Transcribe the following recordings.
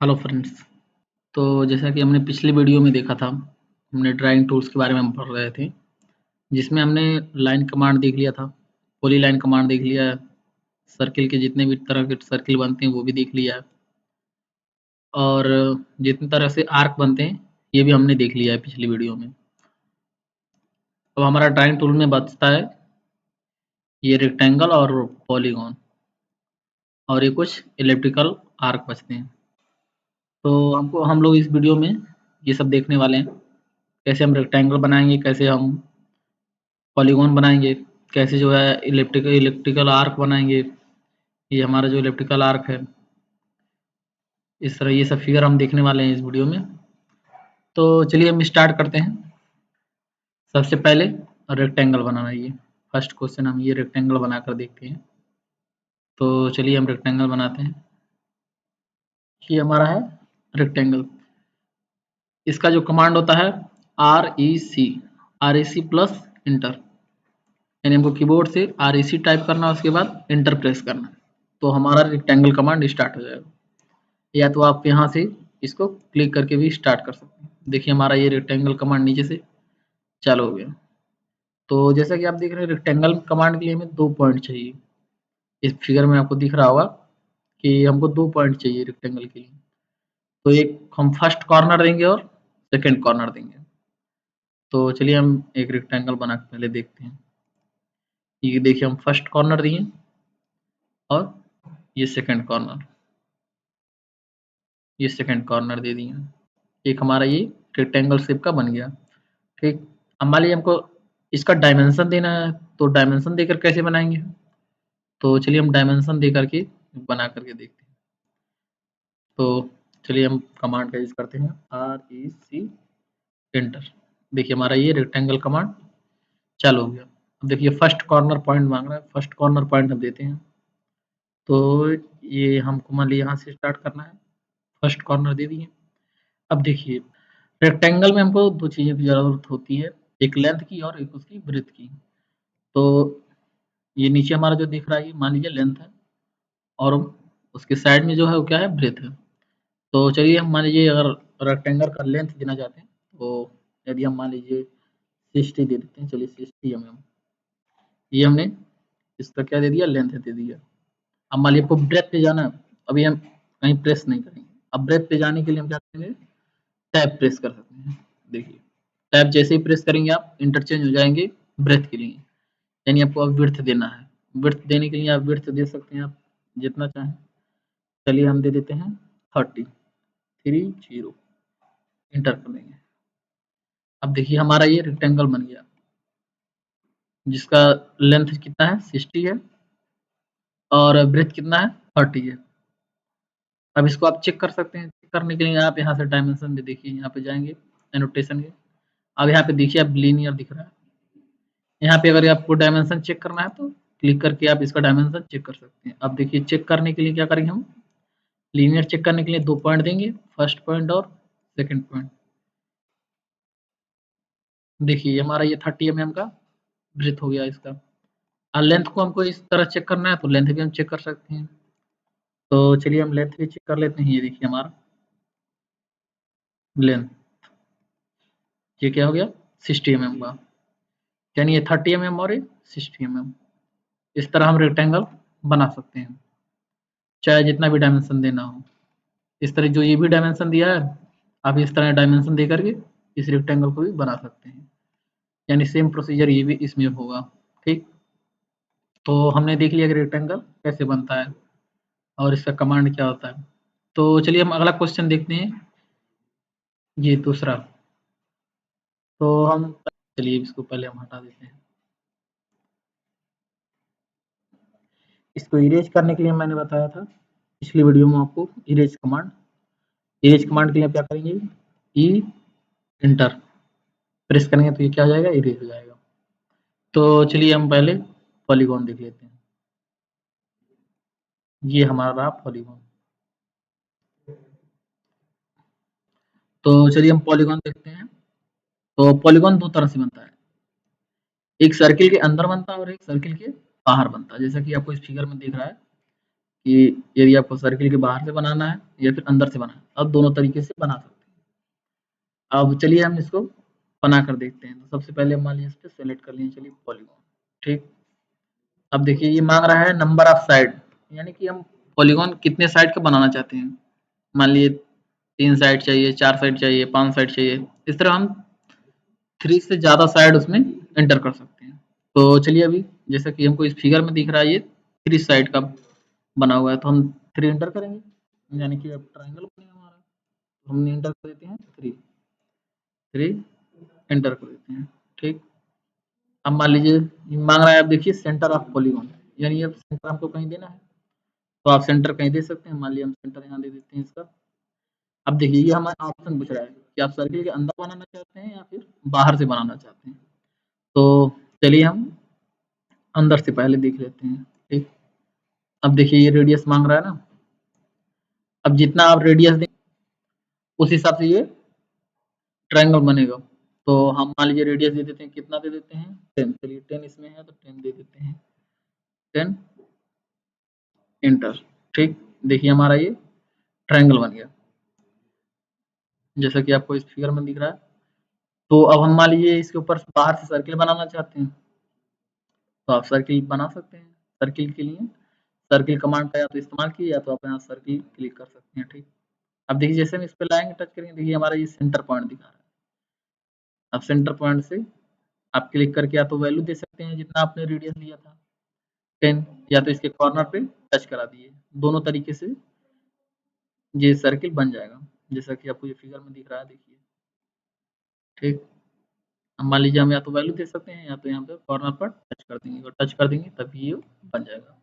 Hello friends. तो जैसा कि हमने पिछली वीडियो में देखा था, हमने ड्राइंग टूल्स के बारे में हम पढ़ रहे थे, जिसमें हमने लाइन कमांड देख लिया था, पॉलीलाइन कमांड देख लिया, सर्किल के जितने भी तरह के सर्किल बनते हैं वो भी देख लिया और जितनी तरह से आर्क बनते हैं ये भी हमने देख लिया है पिछली वीडियो में। अब हमारा ड्राइंग टूल में बचता है ये रेक्टेंगल और पॉलीगॉन और ये कुछ इलिप्टिकल आर्क बचते हैं। तो हम लोग इस वीडियो में ये सब देखने वाले हैं, कैसे हम रेक्टेंगल बनाएंगे, कैसे हम पॉलीगॉन बनाएँगे, कैसे जो है इलिप्टिकल आर्क बनाएँगे। ये हमारा जो इलिप्टिकल आर्क है, इस तरह ये सब फिगर हम देखने वाले हैं इस वीडियो में। तो चलिए हम स्टार्ट करते हैं। सबसे पहले रेक्टेंगल बनाना, ये फर्स्ट क्वेश्चन हम ये रेक्टेंगल बनाकर देखते हैं। तो चलिए हम रेक्टेंगल बनाते हैं। ये हमारा है रेक्टेंगल। इसका जो कमांड होता है REC प्लस इंटर, यानी हमको कीबोर्ड से REC टाइप करना है, उसके बाद इंटर प्रेस करना है। तो हमारा रेक्टेंगल कमांड स्टार्ट हो जाएगा। या तो आप यहाँ से इसको क्लिक करके भी स्टार्ट कर सकते हैं। देखिए हमारा ये रेक्टेंगल कमांड नीचे से चालू हो गया। तो जैसा कि आप देख रहे हैं, रेक्टेंगल कमांड के लिए हमें 2 पॉइंट चाहिए। इस फिगर में आपको दिख रहा होगा कि हमको 2 पॉइंट चाहिए रेक्टेंगल के लिए। तो एक हम फर्स्ट कॉर्नर देंगे और सेकंड कॉर्नर देंगे। तो चलिए हम एक रेक्टेंगल बना के पहले देखते हैं। ये देखिए हम फर्स्ट कॉर्नर दिए और ये सेकंड कॉर्नर, ये सेकंड कॉर्नर दे दिए। एक हमारा ये रेक्टेंगल शेप का बन गया। ठीक। अब मान लीजिए हमको इसका डायमेंशन देना है, तो डायमेंशन देकर कैसे बनाएँगे? तो चलिए हम डायमेंशन दे करके बना करके देखते हैं। तो चलिए हम कमांड का यूज़ करते हैं REC एंटर। देखिए हमारा ये रेक्टेंगल कमांड चालू हो गया। अब देखिए फर्स्ट कॉर्नर पॉइंट माँग रहा है, फर्स्ट कॉर्नर पॉइंट हम देते हैं। तो ये हमको मान लीजिए यहाँ से स्टार्ट करना है, फर्स्ट कॉर्नर दे दिए। अब देखिए रेक्टेंगल में हमको 2 चीज़ों की ज़रूरत होती है, एक लेंथ की और एक उसकी ब्रेड्थ की। तो ये नीचे हमारा जो दिख रहा है, ये मान लीजिए लेंथ है और उसके साइड में जो है वो क्या है, ब्रेड्थ है। तो चलिए हम मान लीजिए अगर रेक्टेंगल का लेंथ देना चाहते हैं, तो यदि हम मान लीजिए 60 दे देते हैं, चलिए 60 mm। ये हमने इसका क्या दे दिया, लेंथ दे दिया। अब मान लीजिए आपको ब्रेड्थ पे जाना है, अभी हम कहीं प्रेस नहीं करेंगे। अब ब्रेड्थ पे जाने के लिए हम क्या करेंगे, टैब प्रेस कर सकते हैं। देखिए टैब जैसे ही प्रेस करेंगे आप इंटरचेंज हो जाएंगे ब्रेड्थ के लिए, यानी आपको अब विड्थ देना है। विड्थ देने के लिए आप विड्थ दे सकते हैं आप जितना चाहें। चलिए हम दे देते हैं 30 इंटर कर देंगे। अब देखिए हमारा ये रेक्टेंगल बन गया, जिसका लेंथ कितना है, 60 है और ब्रेथ कितना है, 30 है। अब इसको आप चेक कर सकते हैं। चेक करने के लिए आप यहाँ से डायमेंशन में देखिए, यहाँ पे जाएंगे एनोटेशन के। अब यहाँ पे देखिए अब लीनियर दिख रहा है। यहाँ पे अगर आपको डायमेंशन चेक करना है तो क्लिक करके आप इसका डायमेंशन चेक कर सकते हैं। अब देखिए चेक करने के लिए क्या करेंगे हम, लीनियर चेक करने के लिए 2 पॉइंट देंगे, फर्स्ट पॉइंट और सेकंड पॉइंट। देखिए हमारा ये 30 mm का ब्रेथ हो गया इसका। और लेंथ को हमको इस तरह चेक करना है तो लेंथ भी हम चेक कर सकते हैं। तो चलिए हम लेंथ भी चेक कर लेते हैं। ये देखिए हमारा लेंथ, ये क्या हो गया, 60 mm का, यानी ये 30 mm और ये 60 mm। इस तरह हम रेक्टेंगल बना सकते हैं, चाहे जितना भी डायमेंशन देना हो। इस तरह जो ये भी डायमेंशन दिया है, आप इस तरह डायमेंशन दे करके इस रेक्टेंगल को भी बना सकते हैं, यानी सेम प्रोसीजर ये भी इसमें होगा। ठीक। तो हमने देख लिया कि रेक्टेंगल कैसे बनता है और इसका कमांड क्या होता है। तो चलिए हम अगला क्वेश्चन देखते हैं, ये दूसरा। तो हम चलिए इसको पहले हम हटा देते हैं। इसको इरेज करने के लिए मैंने बताया था पिछली वीडियो में आपको, इरेज कमांड। इरेज कमांड के लिए आप क्या करेंगे, ई एंटर प्रेस करेंगे तो ये क्या हो जाएगा, इरेज हो जाएगा। तो चलिए हम पहले पॉलीगॉन देख लेते हैं। ये हमारा रहा पॉलीगॉन। तो चलिए हम पॉलीगॉन देखते हैं। तो पॉलीगॉन 2 तरह से बनता है, एक सर्किल के अंदर बनता है और एक सर्किल के बाहर बनता है। जैसा कि आपको इस फिगर में दिख रहा है कि यदि आपको सर्किल के बाहर से बनाना है या फिर अंदर से बनाना है, आप दोनों तरीके से बना सकते हैं। अब चलिए हम इसको बना कर देखते हैं। तो सबसे पहले मान लीजिए इस पे सेलेक्ट कर लिए, चलिए पॉलीगॉन, ठीक। अब देखिए ये मांग रहा है नंबर ऑफ साइड, यानी कि हम पॉलीगॉन कितने साइड का बनाना चाहते हैं। मान लीजिए 3 साइड चाहिए, 4 साइड चाहिए, 5 साइड चाहिए, इस तरह हम 3 से ज़्यादा साइड उसमें एंटर कर सकते हैं। तो चलिए अभी जैसा कि हमको इस फिगर में दिख रहा है ये 3 साइड का बना हुआ है, तो हम 3 एंटर करेंगे, यानी कि अब ट्रायंगल बनेगा हमारा। तो हम एंटर कर देते हैं 3 एंटर कर देते हैं, ठीक। अब मान लीजिए ये मांग रहा है, अब देखिए सेंटर ऑफ पॉलीगॉन, यानी अब सेंटर हमको कहीं देना है, तो आप सेंटर कहीं दे सकते हैं। मान लीजिए हम सेंटर यहाँ दे देते हैं इसका। अब देखिए ये हमारा ऑप्शन पूछ रहा है कि आप सर्किल के अंदर बनाना चाहते हैं या फिर बाहर से बनाना चाहते हैं। तो चलिए हम अंदर से पहले देख लेते हैं, ठीक। अब देखिए ये रेडियस मांग रहा है ना, अब जितना आप रेडियस दें उस हिसाब से ये ट्रायंगल बनेगा। तो हम मान लीजिए रेडियस दे देते हैं, कितना दे देते हैं 10, चलिए 10 इसमें है तो 10 दे देते हैं, 10 एंटर, ठीक। देखिए हमारा ये ट्रायंगल बन गया, जैसा कि आपको इस फिगर में दिख रहा है। तो अब हम मान लीजिए इसके ऊपर बाहर से सर्किल बनाना चाहते हैं, तो आप सर्किल बना सकते हैं। सर्किल के लिए सर्किल कमांड का या तो इस्तेमाल कीजिए या तो आप यहाँ सर्किल क्लिक कर सकते हैं, ठीक। अब देखिए जैसे हम इस पे लाएंगे, टच करेंगे, देखिए हमारा ये सेंटर पॉइंट दिखा रहा है। अब सेंटर पॉइंट से आप क्लिक करके या तो वैल्यू दे सकते हैं जितना आपने रेडियस लिया था 10, या तो इसके कॉर्नर पे टच करा दिए। दोनों तरीके से ये सर्किल बन जाएगा, जैसा कि आपको ये फिगर में दिख रहा है, देखिए, ठीक। अब मान लीजिए हम या तो वैल्यू दे सकते हैं या तो यहाँ पे कॉर्नर पर टच कर देंगे, और टच कर देंगे तभी ये बन जाएगा,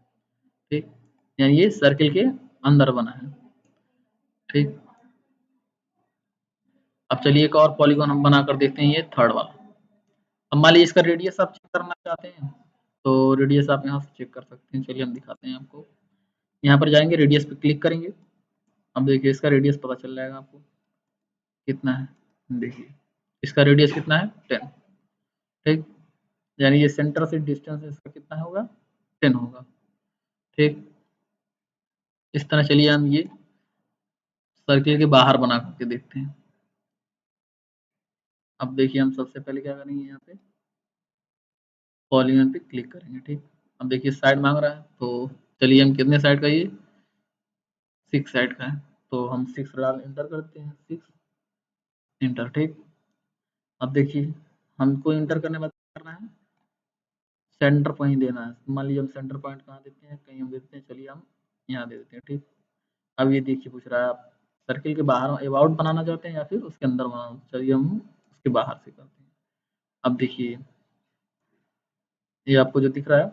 ठीक। यानी ये सर्किल के अंदर बना है, ठीक। अब चलिए एक और पॉलीगॉन हम बना कर देखते हैं, ये थर्ड वाला। अब मान लीजिए इसका रेडियस आप चेक करना चाहते हैं, तो रेडियस आप यहाँ से चेक कर सकते हैं। चलिए हम दिखाते हैं आपको। यहाँ पर जाएंगे, रेडियस पे क्लिक करेंगे। अब देखिए इसका रेडियस पता चल जाएगा आपको कितना है। देखिए इसका रेडियस कितना है 10, ठीक। यानी ये सेंटर से डिस्टेंस इसका कितना होगा 10 होगा, ठीक। इस तरह चलिए हम ये सर्किल के बाहर बना करके देखते हैं। अब देखिए हम सबसे पहले क्या करेंगे, यहाँ पे पॉलीगॉन पे क्लिक करेंगे, ठीक। अब देखिए साइड मांग रहा है, तो चलिए हम कितने साइड का, ये 6 साइड का है, तो हम 6 डाल एंटर करते हैं, 6 एंटर, ठीक। अब देखिए हमको एंटर करने बाद करना है, सेंटर पॉइंट देना है। मान लीजिए हम सेंटर पॉइंट कहाँ देते हैं, कहीं हम देते हैं, चलिए हम यहाँ दे देते हैं, ठीक। अब ये देखिए पूछ रहा है आप सर्किल के बाहर अबाउट बनाना चाहते हैं या फिर उसके अंदर बनाना, चलिए हम उसके बाहर से करते हैं। अब देखिए ये आपको जो दिख रहा है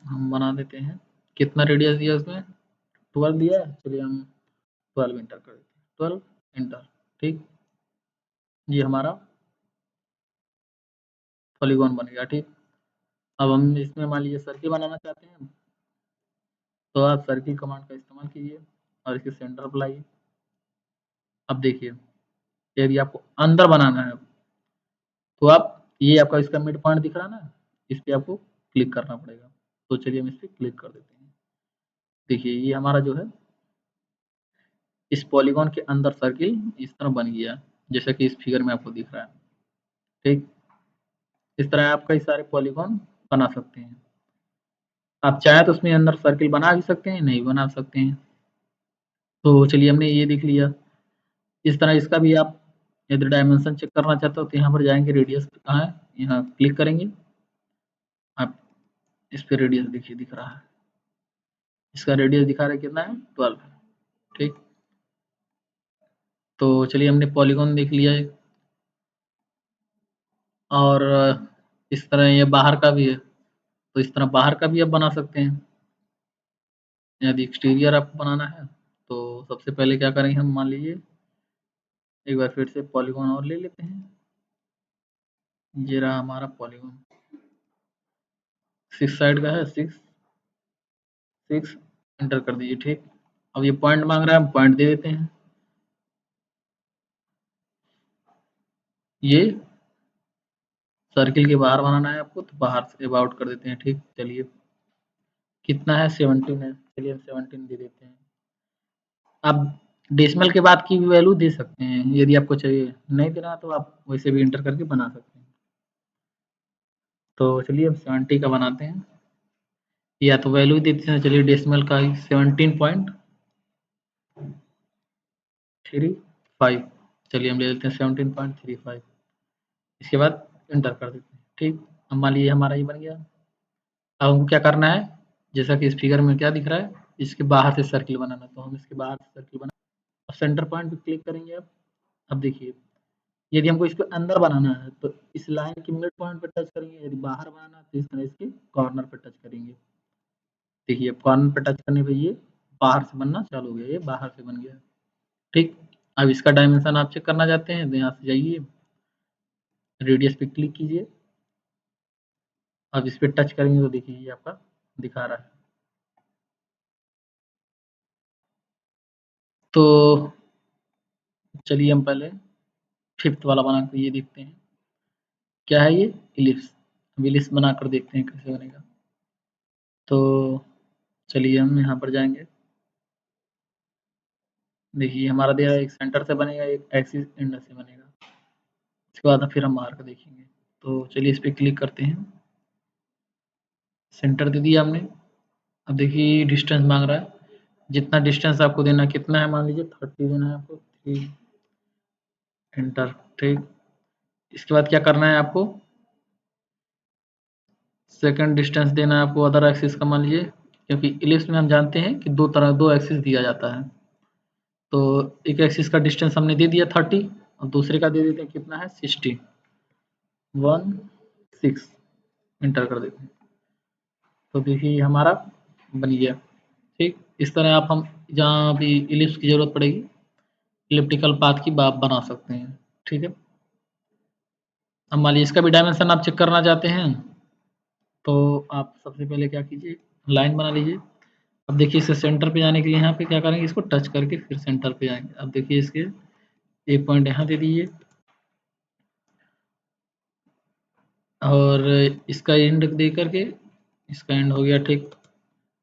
हम बना देते हैं। कितना रेडियस दिया उसमें 12 दिया है, चलिए हम 12 एंटर कर देते हैं, 12 एंटर, ठीक। ये हमारा पॉलीगॉन बन गया, ठीक। अब हम इसमें मान लीजिए सर्किल बनाना चाहते हैं, तो आप सर्किल कमांड का इस्तेमाल कीजिए और इसके सेंटर पर लाइए। अब देखिए यदि आपको अंदर बनाना है, तो आप ये आपका इसका मिड पॉइंट दिख रहा है ना, इस पे आपको क्लिक करना पड़ेगा। तो चलिए हम इस पे क्लिक कर देते हैं। देखिए ये हमारा जो है इस पॉलीगॉन के अंदर सर्किल इस तरह बन गया, जैसा कि इस फिगर में आपको दिख रहा है, ठीक। इस तरह आप कई सारे पॉलीगॉन बना सकते हैं। आप चाहें तो उसमें अंदर सर्किल बना भी सकते हैं, नहीं बना सकते हैं। तो चलिए हमने ये देख लिया। इस तरह इसका भी आप यदि डायमेंशन चेक करना चाहते हो तो यहाँ पर जाएंगे, रेडियस कहाँ है, यहाँ क्लिक करेंगे आप। इस पे रेडियस देखिए दिख रहा है, इसका रेडियस दिखा रहा है कितना है 12, ठीक। तो चलिए हमने पॉलीगॉन देख लिया है, और इस तरह ये बाहर का भी है, तो इस तरह बाहर का भी आप बना सकते हैं। यदि एक्सटीरियर आपको बनाना है तो सबसे पहले क्या करेंगे, हम मान लीजिए एक बार फिर से पॉलीगॉन और ले लेते हैं। ये रहा हमारा पॉलीगॉन, 6 साइड का है, 6 एंटर कर दीजिए, ठीक। अब ये पॉइंट मांग रहा है, हम पॉइंट दे देते हैं। ये सर्किल के बाहर बनाना है आपको, तो बाहर से अबाउट कर देते हैं, ठीक। चलिए कितना है 17 है, चलिए हम 17 दे देते हैं। आप डेसिमल के बाद की भी वैल्यू दे सकते हैं यदि आपको चाहिए, नहीं देना तो आप वैसे भी एंटर करके बना सकते हैं। तो चलिए हम 70 का बनाते हैं, या तो वैल्यू देते हैं, चलिए डेसिमल का 17.35, चलिए हम ले लेते हैं 17.35, इसके बाद एंटर कर देते हैं। ठीक, अब मान लीजिए हमारा ये बन गया। अब हमको क्या करना है, जैसा कि इस फिगर में क्या दिख रहा है, इसके बाहर से सर्किल बनाना, तो हम इसके बाहर से सर्किल बना, अब सेंटर पॉइंट पे क्लिक करेंगे। अब देखिए, यदि हमको इसके अंदर बनाना है तो इस लाइन के मिड पॉइंट पे टच करेंगे, यदि बाहर बनाना है तो इस तरह इसके कॉर्नर पे टच करेंगे। देखिए कॉर्नर पे टच करने पे ये बाहर से बनना चालू हो गया, ये बाहर से बन गया। ठीक, अब इसका डायमेंशन आप चेक करना चाहते हैं तो यहाँ से जाइए, रेडियस पे क्लिक कीजिए। अब इस पे टच करेंगे तो देखिए ये आपका दिखा रहा है। तो चलिए हम पहले फिफ्थ वाला बना कर ये देखते हैं, क्या है ये, इलिप्स। अब इलिप्स बनाकर देखते हैं कैसे बनेगा। तो चलिए हम यहाँ पर जाएंगे, देखिए हमारा दिया है एक सेंटर से बनेगा, एक एक्सिस एंड से बनेगा, इसके बाद फिर हम बाहर का देखेंगे। तो चलिए इस पर क्लिक करते हैं, सेंटर दे दिया हमने। अब देखिए डिस्टेंस मांग रहा है, जितना डिस्टेंस आपको देना है, कितना है, मान लीजिए 30 देना है आपको, 3 एंटर। ठीक, इसके बाद क्या करना है आपको, सेकंड डिस्टेंस देना है आपको अदर एक्सिस का, मान लीजिए, क्योंकि इलिप्स में हम जानते हैं कि दो एक्सिस दिया जाता है। तो एक एक्सिस का डिस्टेंस हमने दे दिया 30, और दूसरे का दे देते हैं, कितना है 60, 16, एंटर कर देते हैं। तो देखिए हमारा बन गया। ठीक, इस तरह आप हम जहाँ भी इलिप्स की जरूरत पड़ेगी, इलिप्टिकल पाथ की आप बना सकते हैं। ठीक है, अब मान लीजिए इसका भी डायमेंशन आप चेक करना चाहते हैं, तो आप सबसे पहले क्या कीजिए, लाइन बना लीजिए। अब देखिए इसे सेंटर पे जाने के लिए यहाँ पे क्या करेंगे, इसको टच करके फिर सेंटर पे जाएंगे। अब देखिए इसके एक पॉइंट यहाँ दे दीजिए, और इसका एंड दे करके इसका एंड हो गया। ठीक,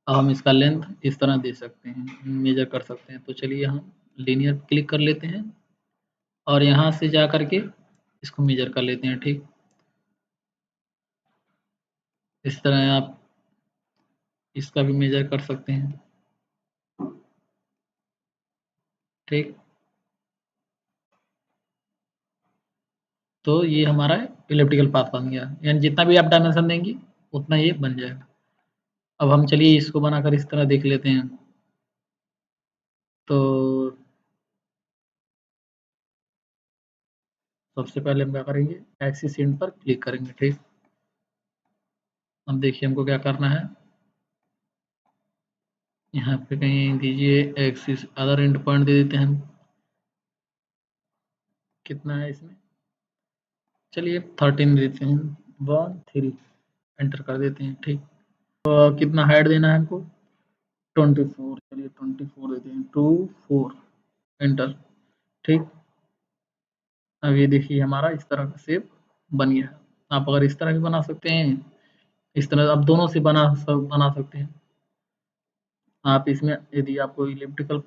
अब हम इसका लेंथ इस तरह दे सकते हैं, मेजर कर सकते हैं। तो चलिए हम लीनियर क्लिक कर लेते हैं, और यहाँ से जा करके इसको मेजर कर लेते हैं। ठीक, इस तरह आप इसका भी मेजर कर सकते हैं। ठीक, तो ये हमारा इलिप्टिकल पाथ बन गया, यानी जितना भी आप डायमेंशन देंगे उतना ये बन जाएगा। अब हम चलिए इसको बनाकर इस तरह देख लेते हैं। तो सबसे पहले हम क्या करेंगे, एक्सिस एंड पर क्लिक करेंगे। ठीक, अब देखिए हमको क्या करना है, यहाँ पे कहीं दीजिए एक्सिस अदर एंड पॉइंट दे देते हैं हम, कितना है इसमें, चलिए 13 देते हैं, 1 3, एंटर कर देते हैं। ठीक, तो कितना हाइट देना है हमको, 24, चलिए 24 देते हैं, 2 4, एंटर। ठीक, अब ये देखिए हमारा इस तरह का शेप बन गया है। आप अगर इस तरह भी बना सकते हैं, इस तरह आप दोनों से बना सकते हैं। आप इसमें यदि आपको इलिप्टिकल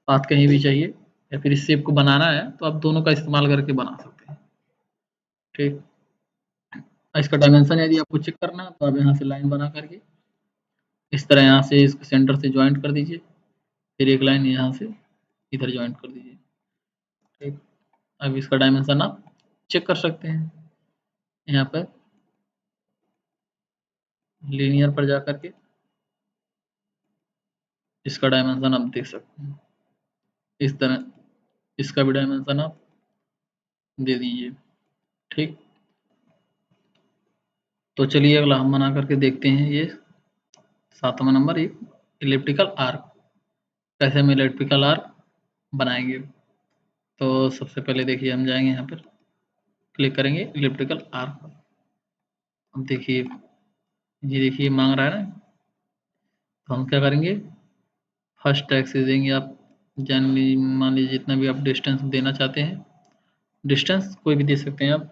पाथ कहीं भी चाहिए या फिर इस शेप को बनाना है, तो आप दोनों का इस्तेमाल करके बना सकते हैं। ठीक, इसका डायमेंशन यदि आपको चेक करना है तो आप यहाँ से लाइन बना करके इस तरह यहाँ से इसको सेंटर से ज्वाइंट कर दीजिए, फिर एक लाइन यहाँ से इधर ज्वाइंट कर दीजिए। ठीक, अब इसका डायमेंशन आप चेक कर सकते हैं, यहाँ पर लीनियर पर जा करके इसका डायमेंशन आप देख सकते हैं। इस तरह इसका भी डायमेंशन आप दे दीजिए। ठीक, तो चलिए अगला हम बना करके देखते हैं, ये 7वां नंबर, एक इलिप्टिकल आर्क। कैसे हम इलिप्टिकल आर्क बनाएंगे। तो सबसे पहले देखिए हम जाएंगे यहाँ पर, क्लिक करेंगे इलिप्टिकल आर्क पर। अब देखिए ये देखिए मांग रहा है ना, तो हम क्या करेंगे, फर्स्ट एक्सिस देंगे आप, जान मान लीजिए जितना भी आप डिस्टेंस देना चाहते हैं, डिस्टेंस कोई भी दे सकते हैं आप,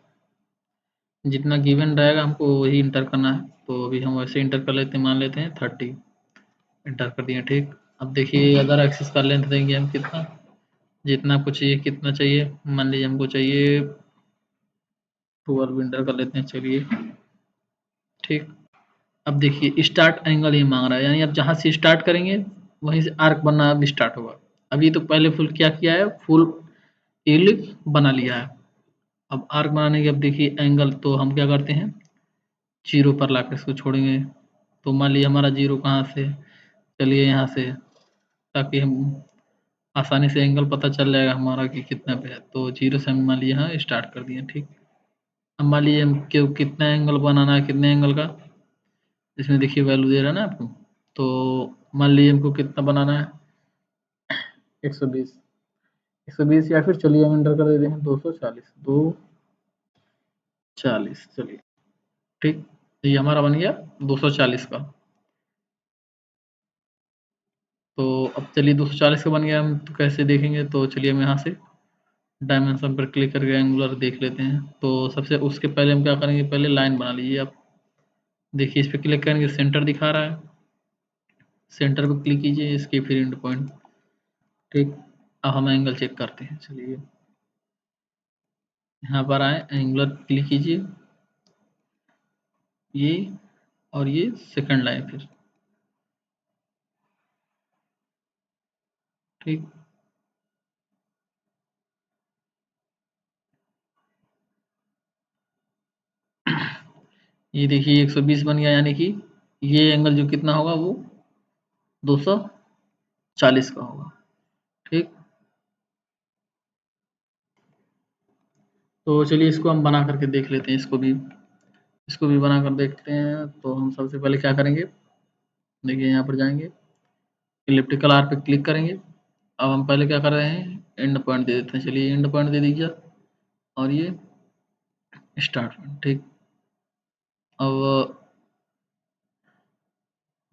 जितना गिवन रहेगा हमको वही इंटर करना है। तो अभी हम वैसे इंटर कर लेते हैं, मान लेते हैं 30। एंटर कर दिया। ठीक, अब देखिए अदर एक्सिस का लेंथ देंगे हम कितना, जितना आपको चाहिए। कितना चाहिए, मान लीजिए हमको चाहिए 12 एंटर कर लेते हैं। चलिए ठीक, अब देखिए स्टार्ट एंगल ही मांग रहा है, यानी अब जहाँ से स्टार्ट करेंगे वहीं से आर्क बनना अब स्टार्ट होगा। अभी तो पहले फुल क्या किया है, फुल इलिप्स बना लिया है। अब आर्क बनाने के अब देखिए एंगल, तो हम क्या करते हैं, जीरो पर लाकर इसको छोड़ेंगे। तो मान लीजिए हमारा जीरो कहाँ से, चलिए यहाँ से, ताकि हम आसानी से एंगल पता चल जाएगा हमारा कि कितना पे है। तो जीरो से हम मान लीजिए यहाँ स्टार्ट कर दिए। ठीक, अब मान लीजिए हम कितना एंगल बनाना है, कितने एंगल का, इसमें देखिए वैल्यू दे रहा है ना आपको। तो मान लीजिए हमको कितना बनाना है, 120, 120 या फिर चलिए हम एंटर कर देते हैं 240, 240। चलिए ठीक, तो ये हमारा बन गया 240 का। तो अब चलिए 240 का बन गया, हम तो कैसे देखेंगे, तो चलिए हम यहाँ से डायमेंशन पर क्लिक करके एंगुलर देख लेते हैं। तो सबसे उसके पहले हम क्या करेंगे, पहले लाइन बना लीजिए आप। देखिए इस पर क्लिक करेंगे, सेंटर दिखा रहा है, सेंटर पर क्लिक कीजिए, इसके फिर एंड पॉइंट। ठीक, अब हम एंगल चेक करते हैं। चलिए यहाँ पर आए, एंगुलर क्लिक कीजिए, ये और ये सेकंड लाइन फिर। ठीक, ये देखिए 120 बन गया, यानी कि ये एंगल जो कितना होगा वो 240 का होगा। ठीक, तो चलिए इसको हम बना करके देख लेते हैं, इसको भी बना कर देखते हैं। तो हम सबसे पहले क्या करेंगे, देखिए यहाँ पर जाएंगे, इलिप्टिकल आर्क पे क्लिक करेंगे। अब हम पहले क्या कर रहे हैं, एंड पॉइंट दे देते हैं। चलिए एंड पॉइंट दे दीजिए, और ये स्टार्ट पॉइंट। ठीक, अब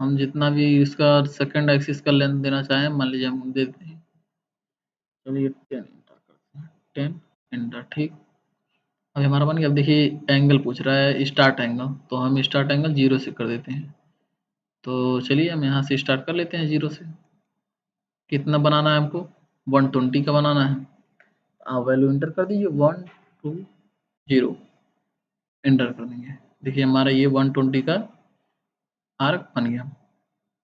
हम जितना भी इसका सेकंड एक्सिस का लेंथ देना चाहें, मान लीजिए हम दे देते हैं, चलिए 10 एंटर करते हैं, 10 एंटर। ठीक, अभी हमारा बन गया। अब देखिए एंगल पूछ रहा है स्टार्ट एंगल, तो हम स्टार्ट एंगल 0 से कर देते हैं। तो चलिए हम यहाँ से स्टार्ट कर लेते हैं 0 से। कितना बनाना है हमको, 120 का बनाना है। आप वैल्यू एंटर कर दीजिए, 120 एंटर कर देंगे। देखिए हमारा ये 120 का आर्क बन गया।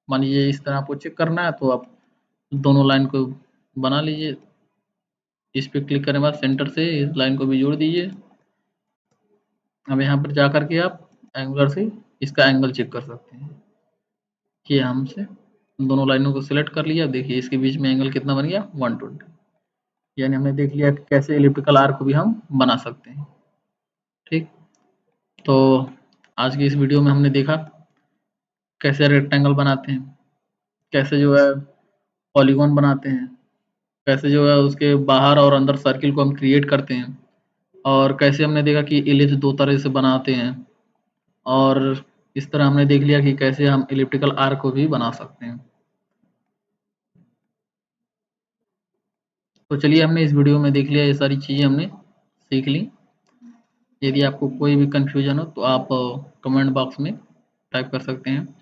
मान लीजिए इस तरह आपको चेक करना है, तो आप दोनों लाइन को बना लीजिए, इस पे क्लिक करने के बाद सेंटर से इस लाइन को भी जोड़ दीजिए। अब यहाँ पर जा करके आप एंगुलर से इसका एंगल चेक कर सकते हैं। कि हमसे दोनों लाइनों को सिलेक्ट कर लिया, देखिए इसके बीच में एंगल कितना बन गया, 120। यानी हमने देख लिया कि कैसे इलिप्टिकल आर्क को भी हम बना सकते हैं। ठीक, तो आज की इस वीडियो में हमने देखा कैसे रेक्टेंगल बनाते हैं, कैसे जो है पॉलीगॉन बनाते हैं, कैसे जो है उसके बाहर और अंदर सर्किल को हम क्रिएट करते हैं, और कैसे हमने देखा कि इलिप्स दो तरह से बनाते हैं, और इस तरह हमने देख लिया कि कैसे हम इलिप्टिकल आर्क को भी बना सकते हैं। तो चलिए हमने इस वीडियो में देख लिया, ये सारी चीज़ें हमने सीख ली। यदि आपको कोई भी कन्फ्यूजन हो तो आप कमेंट बॉक्स में टाइप कर सकते हैं।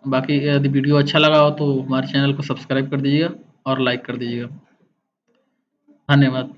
बाकी यदि वीडियो अच्छा लगा हो तो हमारे चैनल को सब्सक्राइब कर दीजिएगा और लाइक कर दीजिएगा। धन्यवाद।